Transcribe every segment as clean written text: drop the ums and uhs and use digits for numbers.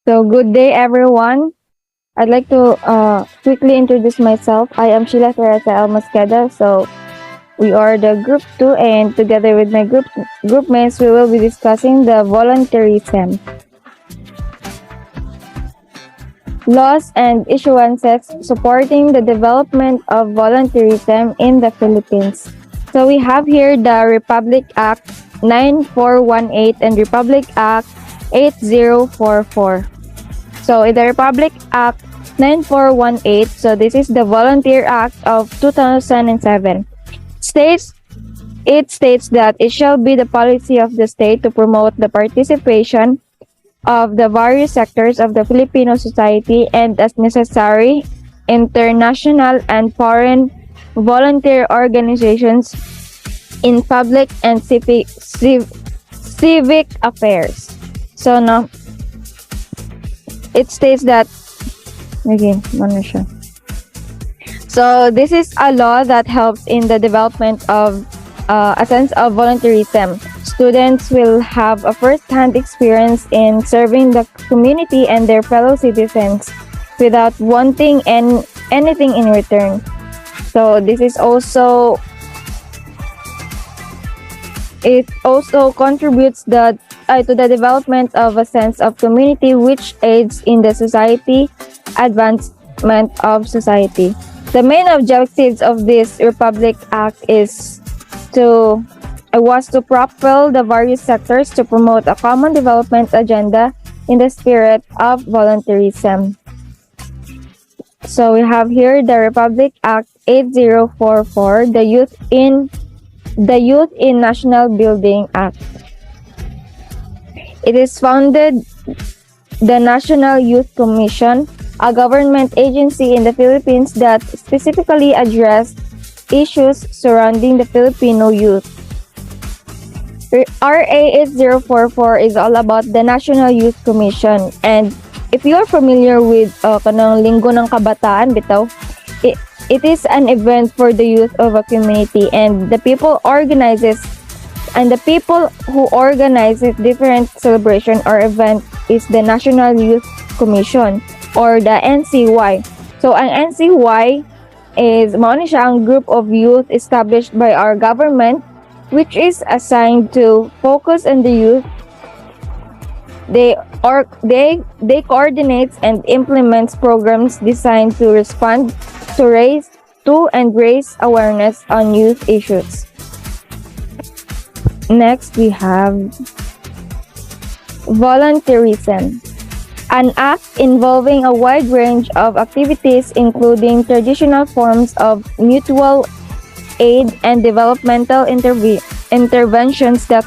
So, good day, everyone. I'd like to quickly introduce myself. I am Sheila Teresa El Mosqueda. So, we are the group two, and together with my group mates, we will be discussing the volunteerism, laws and issuances supporting the development of volunteerism in the Philippines. So, we have here the Republic Act 9418 and Republic Act 8044. So in the Republic Act 9418, so this is the Volunteer Act of 2007, states it states that it shall be the policy of the state to promote the participation of the various sectors of the Filipino society and as necessary international and foreign volunteer organizations in public and civic affairs. So now it states that again, so this is a law that helps in the development of a sense of volunteerism. Students will have a first-hand experience in serving the community and their fellow citizens without wanting anything in return. So this is also it also contributes to the development of a sense of community which aids in the society advancement of society. The main objectives of this Republic Act was to propel the various sectors to promote a common development agenda in the spirit of volunteerism. So we have here the Republic Act 8044, the Youth in National Building Act. It is founded the National Youth Commission, a government agency in the Philippines that specifically addressed issues surrounding the Filipino youth. RA 8044 is all about the National Youth Commission, and if you are familiar with kanang Linggo ng Kabataan bitaw, it is an event for the youth of a community, and the people who organizes different celebration or event is the National Youth Commission or the NCY. So ang NCY is mao ni siya ang group of youth established by our government which is assigned to focus on the youth. They coordinates and implements programs designed to respond to raise awareness on youth issues. Next, we have volunteerism, an act involving a wide range of activities including traditional forms of mutual aid and developmental interventions that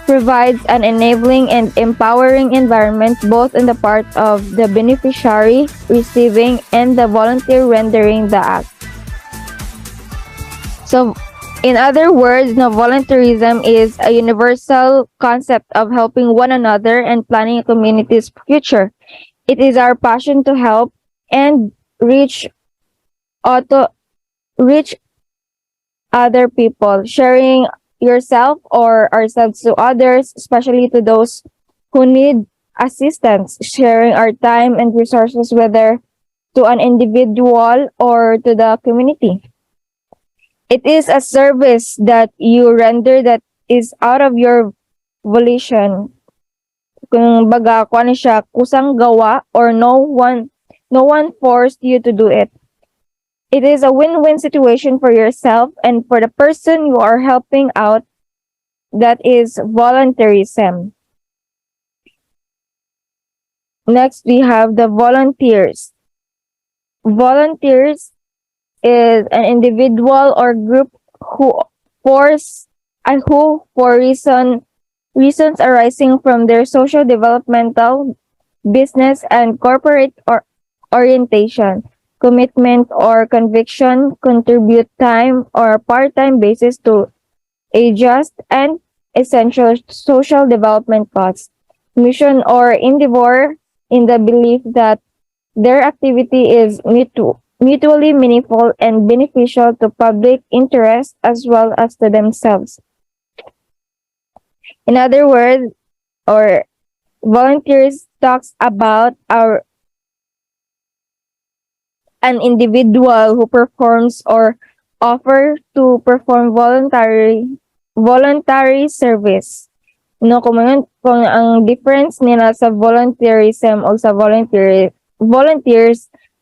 provides an enabling and empowering environment both on the part of the beneficiary receiving and the volunteer rendering the act. So, in other words, volunteerism is a universal concept of helping one another and planning a community's future. It is our passion to help and reach other people, sharing yourself or ourselves to others, especially to those who need assistance, sharing our time and resources, whether to an individual or to the community. It is a service that you render that is out of your volition. Kung baga, kuan siya, kusang gawa or no one forced you to do it. It is a win-win situation for yourself and for the person you are helping out. That is volunteerism. Next, we have the volunteers. Volunteers is an individual or group who for reasons arising from their social developmental, business, and corporate orientation, commitment, or conviction contribute time or part-time basis to a just and essential social development cause, mission, or endeavor in the belief that their activity is mutually meaningful and beneficial to public interest as well as to themselves. In other words, or volunteers talks about an individual who performs or offer to perform voluntary service. No, kung ang difference nila sa volunteerism o sa volunteers,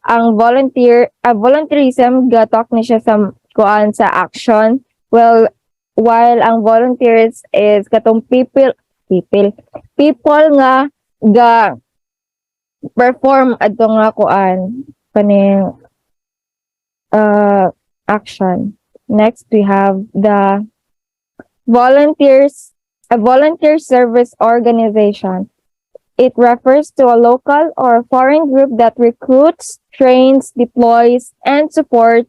ang volunteerism gatok ni siya sa kuan sa action, while ang volunteers is katong people nga ga perform adto nga kuan kaning action. Next we have the a volunteer service organization. It refers to a local or foreign group that recruits, trains, deploys, and supports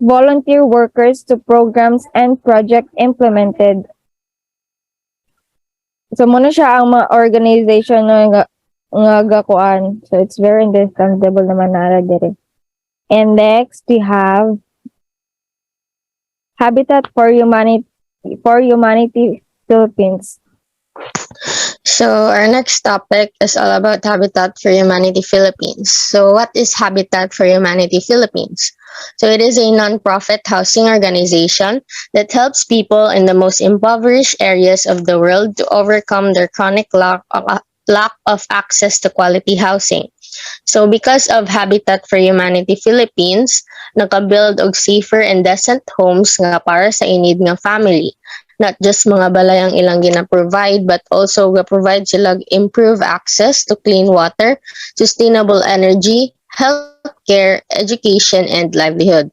volunteer workers to programs and projects implemented. So muna siya ang mga organization nga gakuan. So it's very understandable naman nara dire. And next we have Habitat for Humanity Philippines. So our next topic is all about Habitat for Humanity Philippines. So what is Habitat for Humanity Philippines? So it is a non-profit housing organization that helps people in the most impoverished areas of the world to overcome their chronic lack of access to quality housing. So because of Habitat for Humanity Philippines, nakabuild og safer and decent homes nga para sa inid nga family. Not just mga balay ang ilang gina-provide, but also ga-provide sila improve access to clean water, sustainable energy, healthcare, education, and livelihood.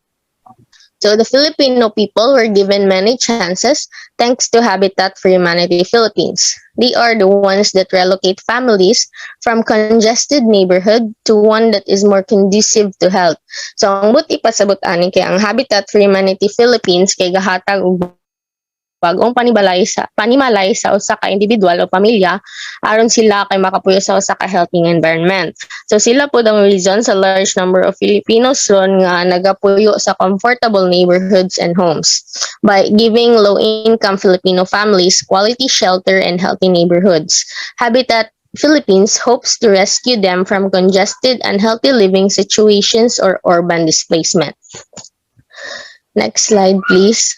So the Filipino people were given many chances thanks to Habitat for Humanity Philippines. They are the ones that relocate families from congested neighborhood to one that is more conducive to health. So ang buti pasabot ani kay ang Habitat for Humanity Philippines kay gahatag og bagong panimalay sa usa ka individual o pamilya aron sila kay makapuyo sa usa ka healthy environment. So sila po ang reason sa large number of Filipinos ron nga nagapuyo sa comfortable neighborhoods and homes by giving low-income Filipino families quality shelter and healthy neighborhoods. Habitat Philippines hopes to rescue them from congested, unhealthy living situations or urban displacement. Next slide, please.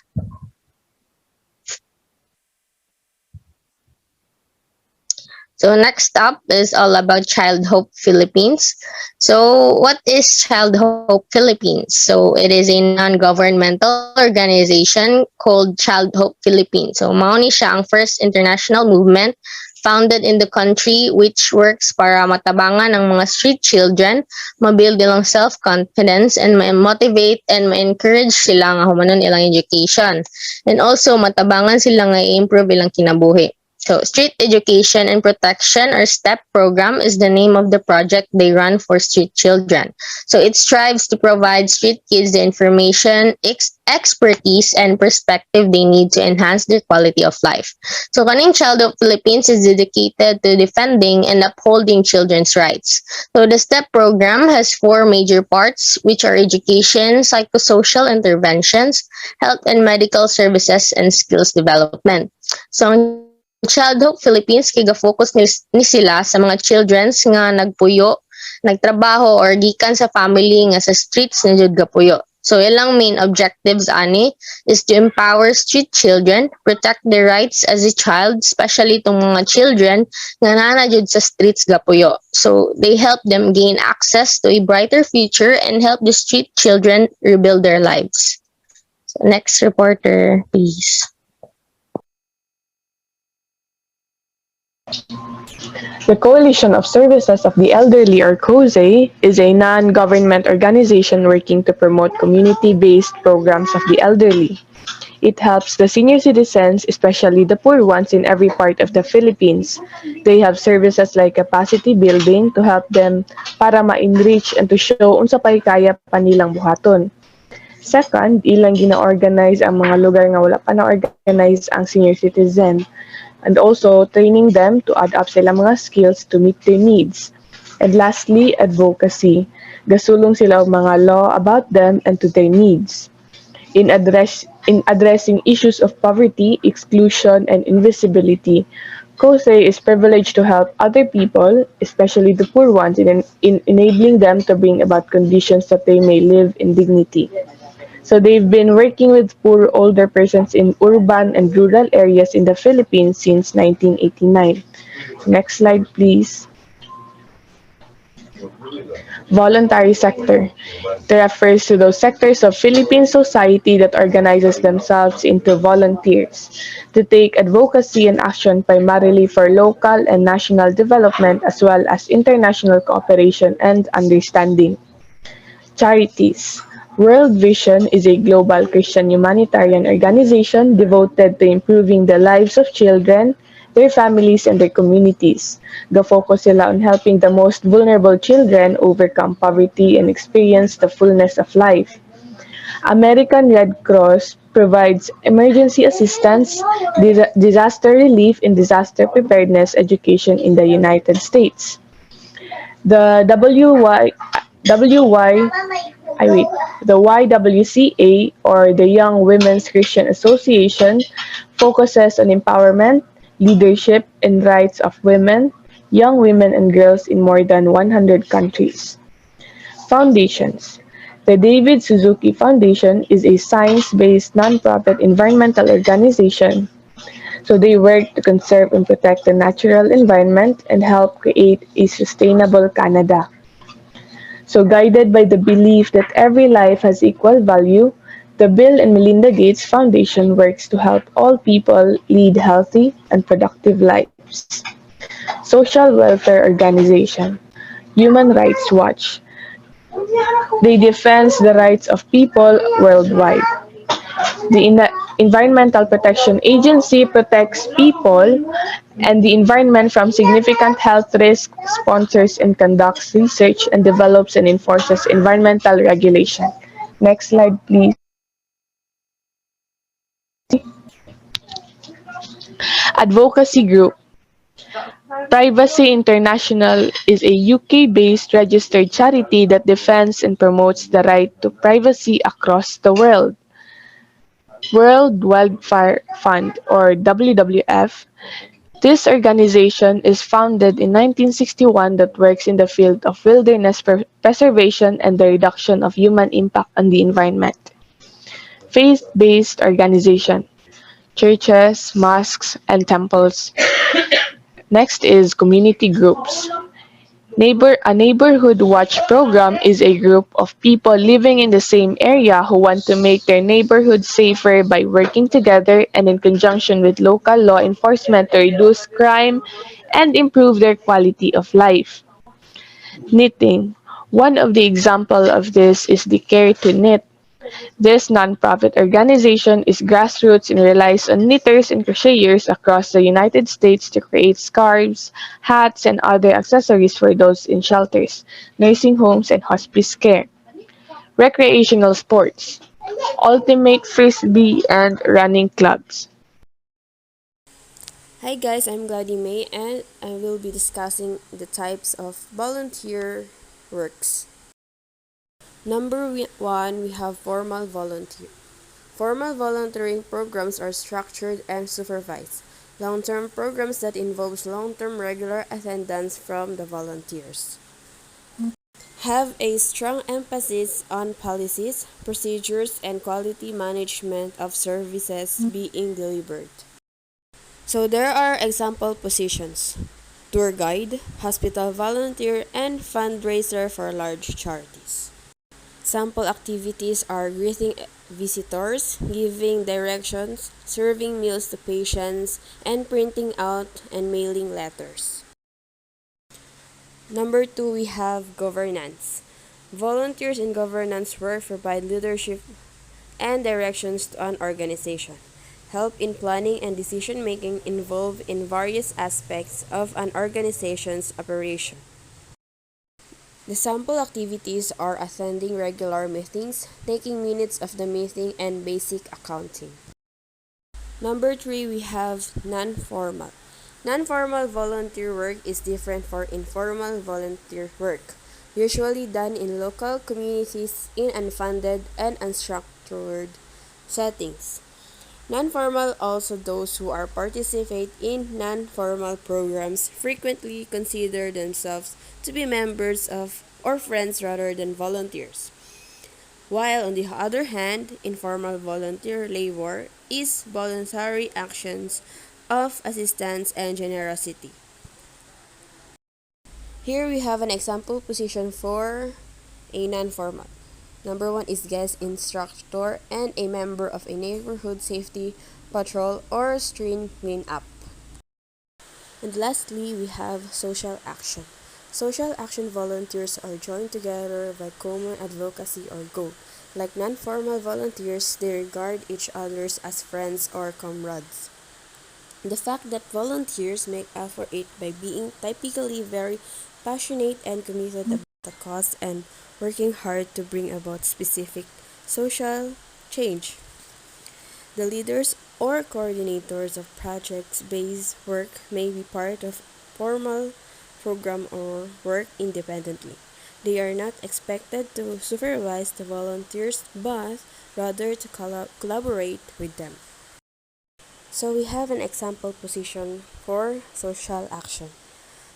So next up is all about Child Hope Philippines. So what is Child Hope Philippines? So it is a non-governmental organization called Child Hope Philippines. So mao ni siya ang first international movement founded in the country which works para matabangan ang mga street children, mabuild nilang self-confidence, and ma-motivate and ma-encourage sila nga humanon ilang education. And also matabangan sila nga i-improve ilang kinabuhi. So, Street Education and Protection or STEP program is the name of the project they run for street children. So, it strives to provide street kids the information, expertise, and perspective they need to enhance their quality of life. So, kaning Child of Philippines is dedicated to defending and upholding children's rights. So, the STEP program has 4 major parts, which are education, psychosocial interventions, health and medical services, and skills development. So, Child Hope Philippines kay ga-focus ni sila sa mga childrens nga nagpuyo, nagtrabaho or gikan sa family nga sa streets na jud gapuyo. So ilang main objectives ani is to empower street children, protect their rights as a child, especially tong mga children nga nana jud sa streets gapuyo. So they help them gain access to a brighter future and help the street children rebuild their lives. So next reporter, please. The Coalition of Services of the Elderly, or COSE, is a non-government organization working to promote community-based programs of the elderly. It helps the senior citizens, especially the poor ones in every part of the Philippines. They have services like capacity building to help them para ma-enrich and to show unsa pay kaya pa nilang buhaton. Second, ilang gina-organize ang mga lugar nga wala pa na-organize ang senior citizen. And also training them to adapt sila mga skills to meet their needs. And lastly, advocacy. Gasulong sila og mga law about them and to their needs. In addressing issues of poverty, exclusion, and invisibility, COSE is privileged to help other people, especially the poor ones, in enabling them to bring about conditions that they may live in dignity. So they've been working with poor older persons in urban and rural areas in the Philippines since 1989. Next slide, please. Voluntary sector. It refers to those sectors of Philippine society that organizes themselves into volunteers to take advocacy and action primarily for local and national development as well as international cooperation and understanding. Charities. World Vision is a global Christian humanitarian organization devoted to improving the lives of children, their families, and their communities. The focus is on helping the most vulnerable children overcome poverty and experience the fullness of life. American Red Cross provides emergency assistance, disaster relief, and disaster preparedness education in the United States. The WY I wait, the YWCA or the Young Women's Christian Association focuses on empowerment, leadership, and rights of women, young women and girls in more than 100 countries. Foundations. The David Suzuki Foundation is a science-based nonprofit environmental organization. So they work to conserve and protect the natural environment and help create a sustainable Canada. So, guided by the belief that every life has equal value, the Bill and Melinda Gates Foundation works to help all people lead healthy and productive lives. Social welfare organization, Human Rights Watch. They defend the rights of people worldwide. The Environmental Protection Agency protects people and the environment from significant health risks, sponsors and conducts research, and develops and enforces environmental regulation. Next slide, please. Advocacy Group. Privacy International is a UK-based registered charity that defends and promotes the right to privacy across the world. World Wildfire Fund, or WWF. This organization is founded in 1961 that works in the field of wilderness preservation and the reduction of human impact on the environment. Faith-based organization, churches, mosques, and temples. Next is community groups. A neighborhood watch program is a group of people living in the same area who want to make their neighborhood safer by working together and in conjunction with local law enforcement to reduce crime and improve their quality of life. Knitting. One of the examples of this is the Care to Knit. This nonprofit organization is grassroots and relies on knitters and crocheters across the United States to create scarves, hats, and other accessories for those in shelters, nursing homes, and hospice care. Recreational sports, ultimate frisbee, and running clubs. Hi guys, I'm Gladys May and I will be discussing the types of volunteer works. Number 1, we have formal volunteer. Formal volunteering programs are structured and supervised. Long-term programs that involves long-term regular attendance from the volunteers. Have a strong emphasis on policies, procedures, and quality management of services being delivered. So there are example positions: tour guide, hospital volunteer, and fundraiser for large charities. Sample activities are greeting visitors, giving directions, serving meals to patients, and printing out and mailing letters. Number 2, we have governance. Volunteers in governance work provide leadership and directions to an organization, help in planning and decision making involved in various aspects of an organization's operation. The sample activities are attending regular meetings, taking minutes of the meeting, and basic accounting. Number 3, we have non-formal. Non-formal volunteer work is different from informal volunteer work, usually done in local communities in unfunded and unstructured settings. Non-formal also those who are participate in non-formal programs frequently consider themselves to be members of or friends rather than volunteers. While on the other hand, informal volunteer labor is voluntary actions of assistance and generosity. Here we have an example position for a non-formal. Number one is guest instructor and a member of a neighborhood safety patrol or street cleanup. And lastly, we have social action. Social action volunteers are joined together by common advocacy or goal. Like non-formal volunteers, they regard each other as friends or comrades. The fact that volunteers make effort by being typically very passionate and committed about the cause and working hard to bring about specific social change. The leaders or coordinators of projects-based work may be part of formal program or work independently. They are not expected to supervise the volunteers but rather to collaborate with them. So we have an example position for social action.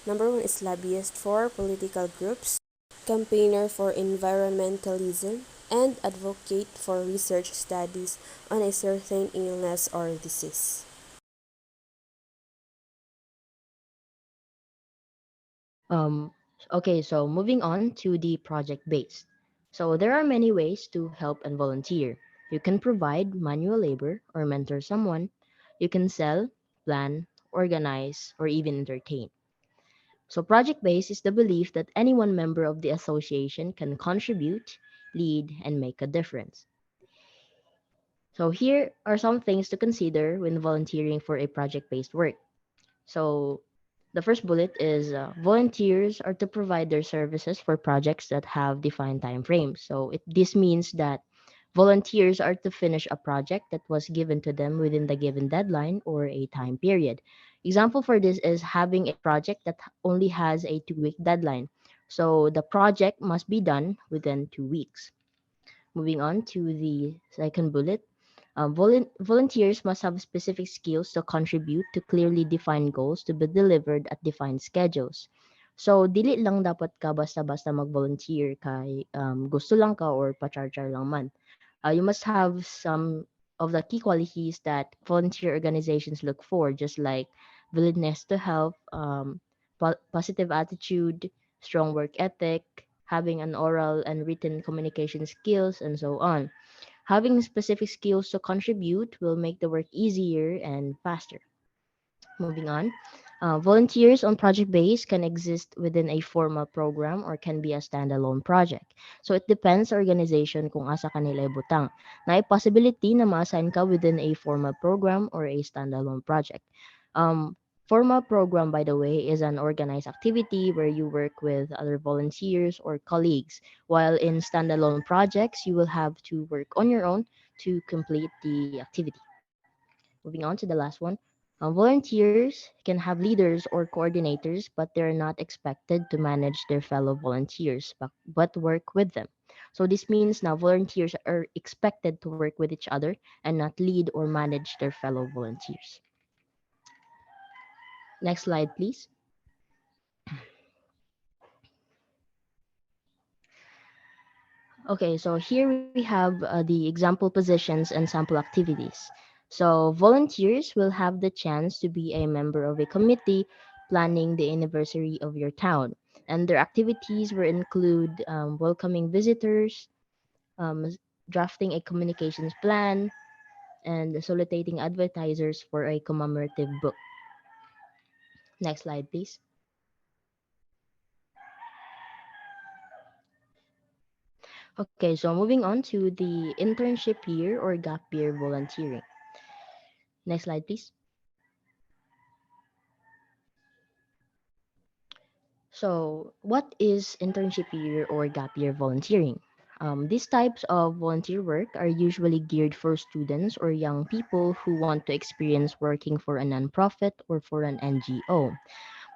Number one is lobbyist for political groups, campaigner for environmentalism, and advocate for research studies on a certain illness or disease. Um, okay, so moving on to the project based. So there are many ways to help and volunteer. You can provide manual labor or mentor someone. You can sell, plan, organize, or even entertain. So project based is the belief that any one member of the association can contribute, lead, and make a difference. So here are some things to consider when volunteering for a project based work. So the first bullet is volunteers are to provide their services for projects that have defined time frames. So this means that volunteers are to finish a project that was given to them within the given deadline or a time period. Example for this is having a project that only has a 2-week deadline. So the project must be done within 2 weeks. Moving on to the second bullet, volunteers must have specific skills to contribute to clearly defined goals to be delivered at defined schedules. So, dili lang dapat ka basta-basta mag-volunteer kay gusto lang ka or pa-char-char lang man. You must have some of the key qualities that volunteer organizations look for, just like willingness to help, positive attitude, strong work ethic, having an oral and written communication skills, and so on. Having specific skills to contribute will make the work easier and faster. Moving on, volunteers on project base can exist within a formal program or can be a standalone project. So it depends sa organization kung asa kanila ibutang. Na possibility na ma-assign ka within a formal program or a standalone project. Formal program, by the way, is an organized activity where you work with other volunteers or colleagues, while in standalone projects, you will have to work on your own to complete the activity. Moving on to the last one. Volunteers can have leaders or coordinators, but they're not expected to manage their fellow volunteers, but work with them. So this means now volunteers are expected to work with each other and not lead or manage their fellow volunteers. Next slide, please. Okay, so here we have the example positions and sample activities. So volunteers will have the chance to be a member of a committee planning the anniversary of your town. And their activities will include welcoming visitors, um, drafting a communications plan, and soliciting advertisers for a commemorative book. Next slide, please. Okay, so moving on to the internship year or gap year volunteering. Next slide, please. So, what is internship year or gap year volunteering? These types of volunteer work are usually geared for students or young people who want to experience working for a nonprofit or for an NGO.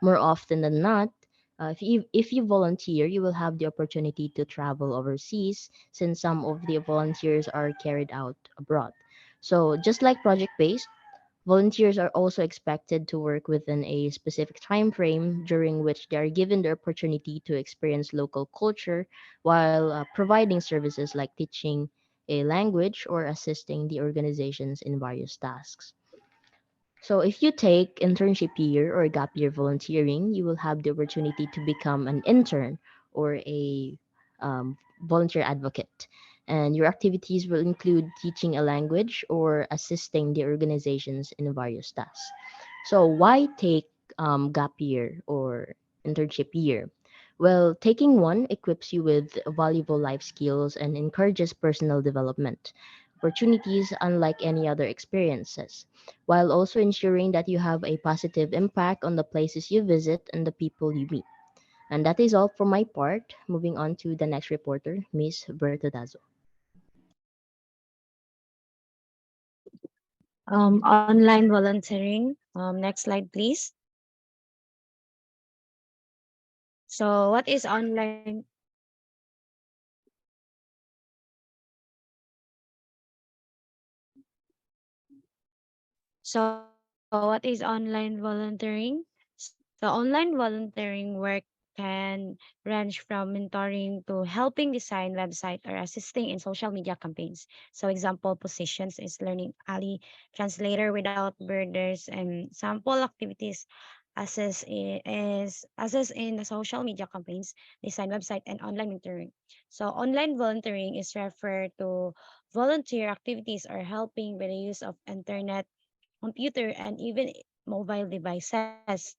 More often than not, if you volunteer, you will have the opportunity to travel overseas since some of the volunteers are carried out abroad. So, just like project based, volunteers are also expected to work within a specific time frame during which they are given the opportunity to experience local culture while providing services like teaching a language or assisting the organizations in various tasks. So if you take internship year or gap year volunteering, you will have the opportunity to become an intern or a volunteer advocate. And your activities will include teaching a language or assisting the organizations in various tasks. So why take gap year or internship year? Well, taking one equips you with valuable life skills and encourages personal development, opportunities unlike any other experiences, while also ensuring that you have a positive impact on the places you visit and the people you meet. And that is all for my part. Moving on to the next reporter, Miss Bertodazo. Online volunteering. Next slide, please. So, what is online? So, what is online volunteering? So, online volunteering work can range from mentoring to helping design website or assisting in social media campaigns. So, example positions is learning Ali, translator without borders, and sample activities assess in the social media campaigns, design website, and online mentoring. So, online volunteering is referred to volunteer activities or helping with the use of internet, computer, and even mobile devices.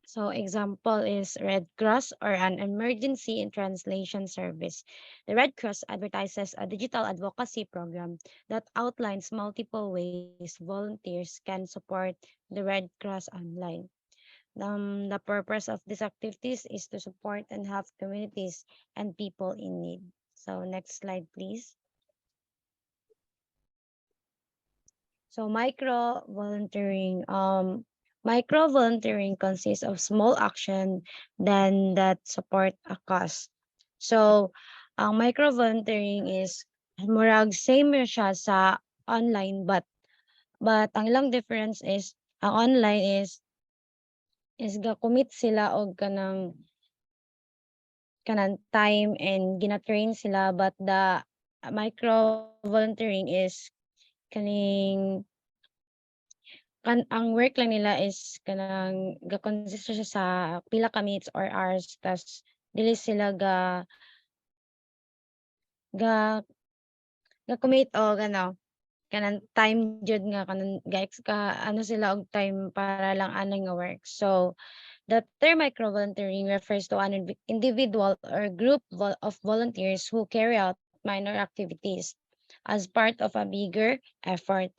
So example is Red Cross or an emergency and translation service. The Red Cross advertises a digital advocacy program that outlines multiple ways volunteers can support the Red Cross online. The purpose of these activities is to support and help communities and people in need. So next slide, please. So micro volunteering consists of small action then that support a cause. So ang micro volunteering is murag same ra siya sa online, but ang ilang difference is ang online is ga-commit sila og kanang time and gina-train sila, but the micro volunteering is kaning ang work lang nila is kanang ga-consist siya sa pila ka minutes or hours, tas dili sila ga ga-commit og kanang time jud nga kanang ano sila og time para lang anay nga work. So the term micro-volunteering refers to an individual or group of volunteers who carry out minor activities as part of a bigger effort.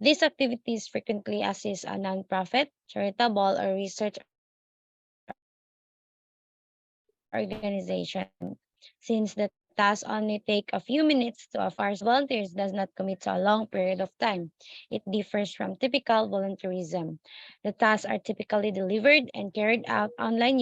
These activities frequently assist a nonprofit, charitable, or research organization. Since the tasks only take a few minutes to a hours, volunteers does not commit to a long period of time. It differs from typical volunteerism. The tasks are typically delivered and carried out online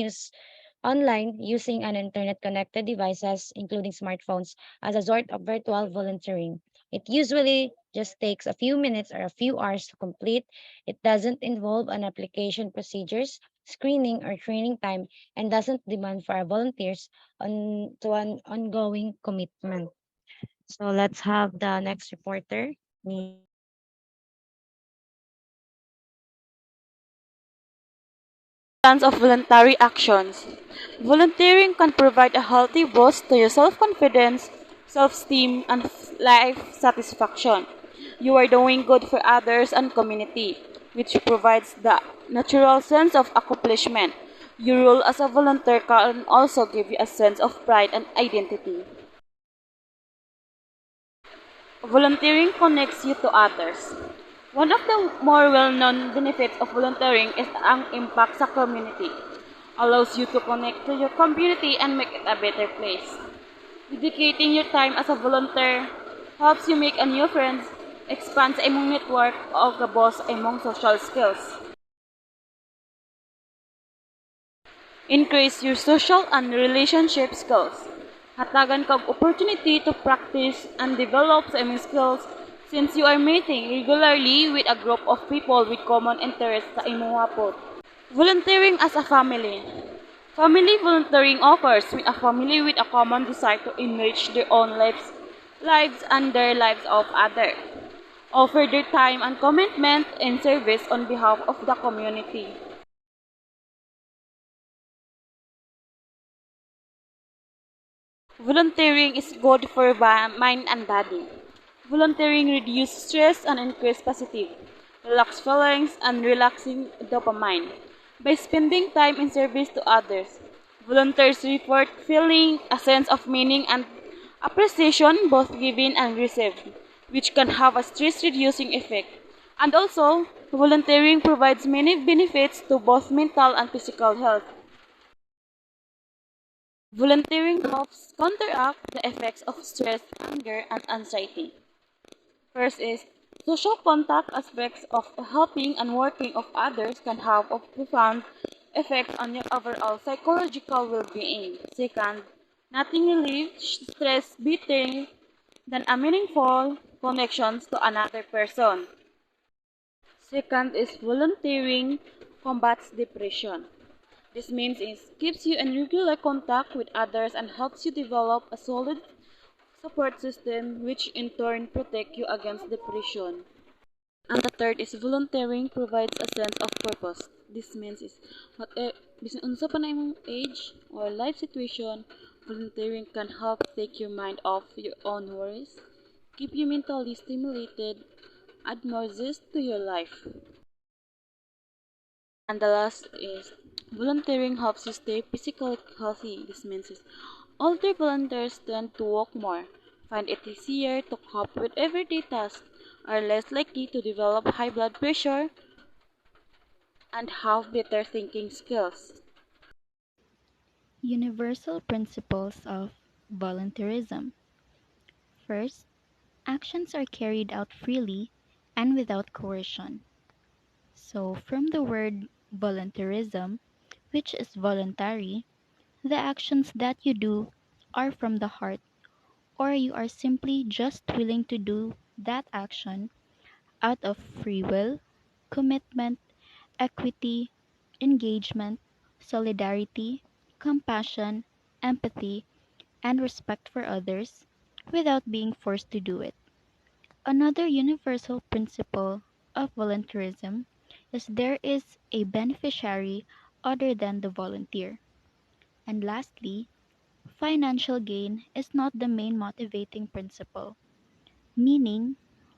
using an internet connected devices, including smartphones, as a sort of virtual volunteering. It usually just takes a few minutes or a few hours to complete. It doesn't involve an application procedures, screening, or training time, and doesn't demand for our volunteers to an ongoing commitment. So let's have the next reporter, Miss Importance of voluntary actions. Volunteering can provide a healthy boost to your self-confidence, self-esteem, and life satisfaction. You are doing good for others and community, which provides the natural sense of accomplishment. Your role as a volunteer can also give you a sense of pride and identity. Volunteering connects you to others. One of the more well-known benefits of volunteering is ang impact sa community. Allows you to connect to your community and make it a better place. Dedicating your time as a volunteer helps you make a new friends, expands imong network o gabos imong social skills. Increase your social and relationship skills. Hatagan kag opportunity to practice and develop sa imong skills since you are meeting regularly with a group of people with common interests sa imuha po. Volunteering as a family. Family volunteering occurs with a family with a common desire to enrich their own lives and their lives of others. Offer their time and commitment in service on behalf of the community. Volunteering is good for mind and body. Volunteering reduces stress and increase positive, relax feelings and relaxing dopamine. By spending time in service to others, volunteers report feeling a sense of meaning and appreciation both given and received, which can have a stress-reducing effect. And also, volunteering provides many benefits to both mental and physical health. Volunteering helps counteract the effects of stress, anger, and anxiety. First is social contact aspects of helping and working of others can have a profound effect on your overall psychological well-being. Second, nothing relieves stress better than a meaningful connections to another person. Second is volunteering combats depression. This means it keeps you in regular contact with others and helps you develop a solid support system which in turn protect you against depression. And the third is volunteering provides a sense of purpose. This means is bisan unsa pa na imong age or life situation, volunteering can help take your mind off your own worries, keep you mentally stimulated, add more zest to your life. And the last is volunteering helps you stay physically healthy. This means is older volunteers tend to walk more, find it easier to cope with everyday tasks, are less likely to develop high blood pressure, and have better thinking skills. Universal principles of volunteerism. First, actions are carried out freely and without coercion. So, from the word volunteerism, which is voluntary, the actions that you do are from the heart, or you are simply just willing to do that action out of free will, commitment, equity, engagement, solidarity, compassion, empathy, and respect for others without being forced to do it. Another universal principle of volunteerism is there is a beneficiary other than the volunteer. And lastly, financial gain is not the main motivating principle, meaning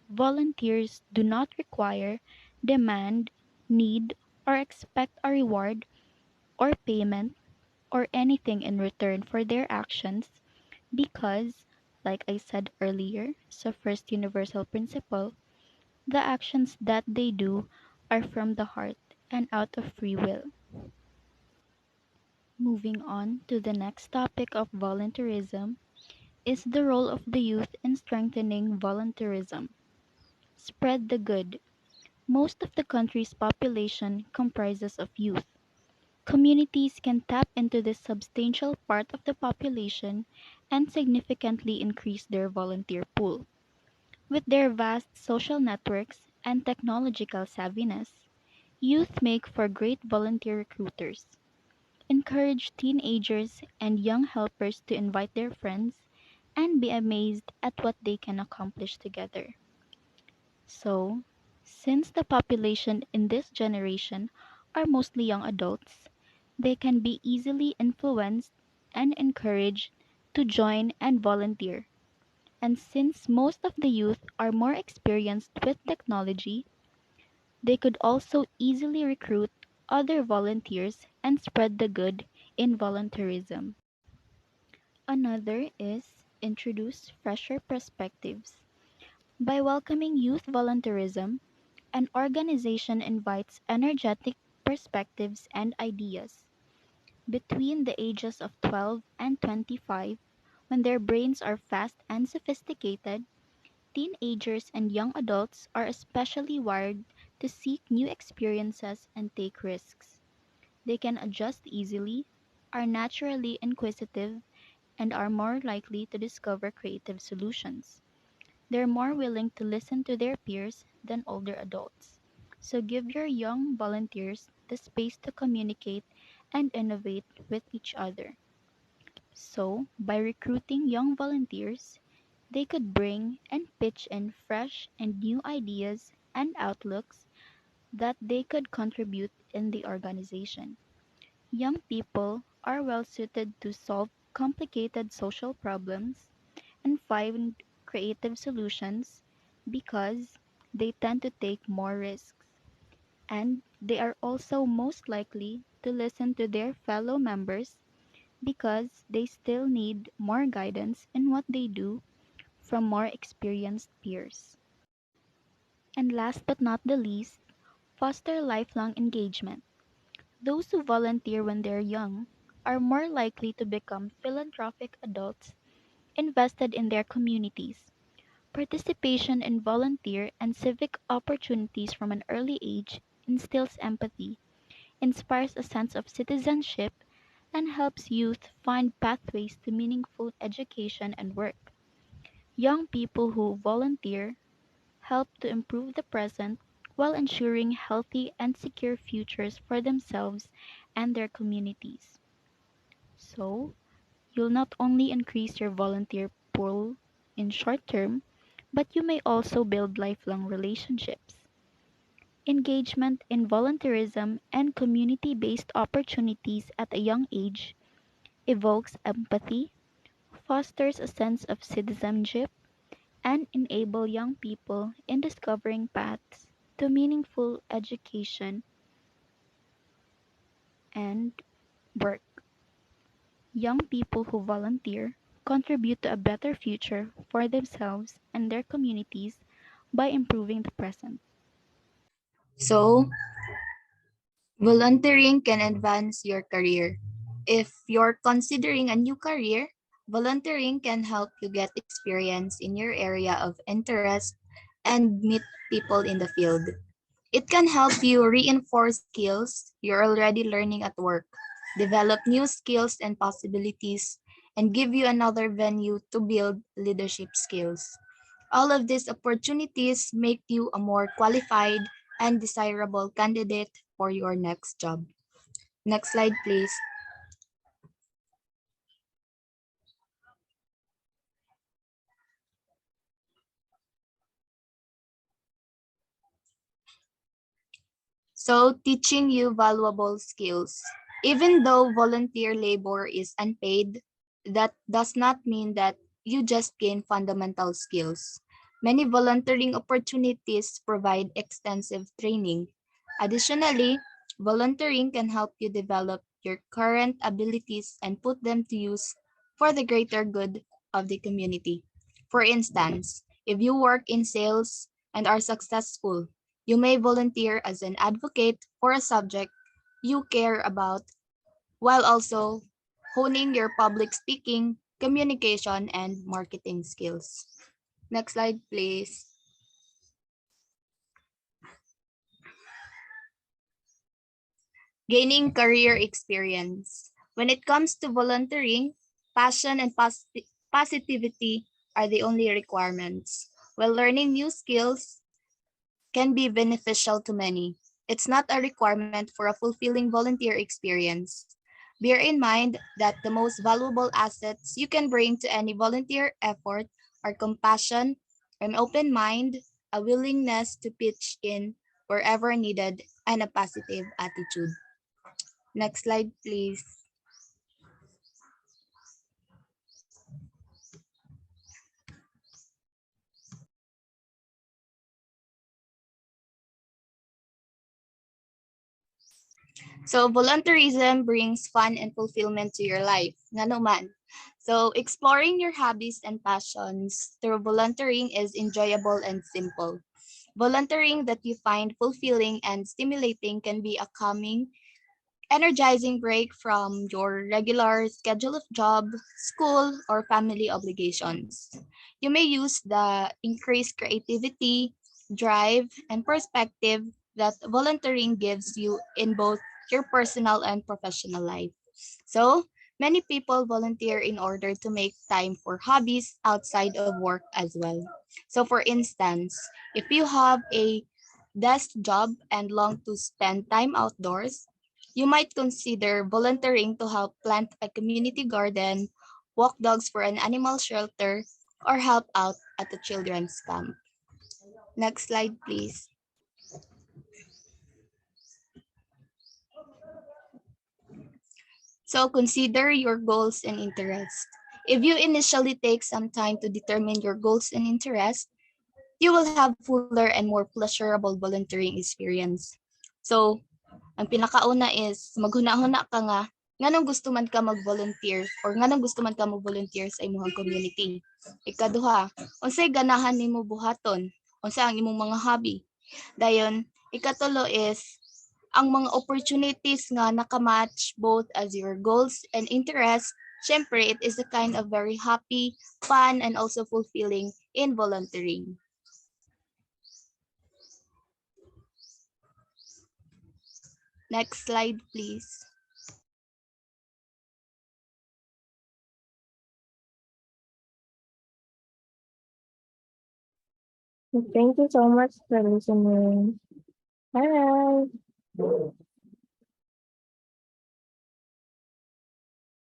volunteers do not require, demand, need, or expect a reward or payment or anything in return for their actions because, like I said earlier, so first universal principle, the actions that they do are from the heart and out of free will. Moving on to the next topic of volunteerism is the role of the youth in strengthening volunteerism. Spread the good. Most of the country's population comprises of youth. Communities can tap into this substantial part of the population and significantly increase their volunteer pool. With their vast social networks and technological savviness, youth make for great volunteer recruiters. Encourage teenagers and young helpers to invite their friends and be amazed at what they can accomplish together. So, since the population in this generation are mostly young adults, they can be easily influenced and encouraged to join and volunteer. And since most of the youth are more experienced with technology, they could also easily recruit other volunteers and spread the good in volunteerism. Another is introduce fresher perspectives. By welcoming youth volunteerism, an organization invites energetic perspectives and ideas. Between the ages of 12 and 25, when their brains are fast and sophisticated, teenagers and young adults are especially wired to seek new experiences and take risks. They can adjust easily, are naturally inquisitive, and are more likely to discover creative solutions. They're more willing to listen to their peers than older adults. So give your young volunteers the space to communicate and innovate with each other. So, by recruiting young volunteers, they could bring and pitch in fresh and new ideas and outlooks that they could contribute in the organization. Young people are well suited to solve complicated social problems and find creative solutions because they tend to take more risks. And they are also most likely to listen to their fellow members because they still need more guidance in what they do from more experienced peers. And last but not the least, foster lifelong engagement. Those who volunteer when they're young are more likely to become philanthropic adults invested in their communities. Participation in volunteer and civic opportunities from an early age instills empathy, inspires a sense of citizenship, and helps youth find pathways to meaningful education and work. Young people who volunteer help to improve the present while ensuring healthy and secure futures for themselves and their communities. So, you'll not only increase your volunteer pool in short term, but you may also build lifelong relationships. Engagement in volunteerism and community based opportunities at a young age evokes empathy, fosters a sense of citizenship, and enable young people in discovering paths to meaningful education and work. Young people who volunteer contribute to a better future for themselves and their communities by improving the present. So, volunteering can advance your career. If you're considering a new career, volunteering can help you get experience in your area of interest and meet people in the field. It can help you reinforce skills you're already learning at work, develop new skills and possibilities, and give you another venue to build leadership skills. All of these opportunities make you a more qualified and desirable candidate for your next job. Next slide, please. So, teaching you valuable skills. Even though volunteer labor is unpaid, that does not mean that you just gain fundamental skills. Many volunteering opportunities provide extensive training. Additionally, volunteering can help you develop your current abilities and put them to use for the greater good of the community. For instance, if you work in sales and are successful, you may volunteer as an advocate for a subject you care about while also honing your public speaking, communication, and marketing skills. Next slide, please. Gaining career experience. When it comes to volunteering, passion and positivity are the only requirements. While learning new skills can be beneficial to many, it's not a requirement for a fulfilling volunteer experience. Bear in mind that the most valuable assets you can bring to any volunteer effort are compassion, an open mind, a willingness to pitch in wherever needed, and a positive attitude. Next slide, please. So volunteerism brings fun and fulfillment to your life. Nga naman. So exploring your hobbies and passions through volunteering is enjoyable and simple. Volunteering that you find fulfilling and stimulating can be a calming, energizing break from your regular schedule of job, school, or family obligations. You may use the increased creativity, drive, and perspective that volunteering gives you in both your personal and professional life. So, Many people volunteer in order to make time for hobbies outside of work as well. So, for instance, if you have a desk job and long to spend time outdoors, you might consider volunteering to help plant a community garden, walk dogs for an animal shelter, or help out at a children's camp. Next slide, please. So consider your goals and interests. If you initially take some time to determine your goals and interests, you will have fuller and more pleasurable volunteering experience. So, ang pinakauna is maghuna-huna ka nga nganong gusto man ka mag-volunteer or nganong gusto man ka mag-volunteer sa imong community. Ikaduha, unsay ganahan nimo buhaton? Unsa ang imong mga hobby? Dayon, ikatulo is ang mga opportunities nga nakamatch both as your goals and interests. Syempre, it is a kind of very happy, fun, and also fulfilling in volunteering. Next slide, please. Thank you so much for listening. Bye.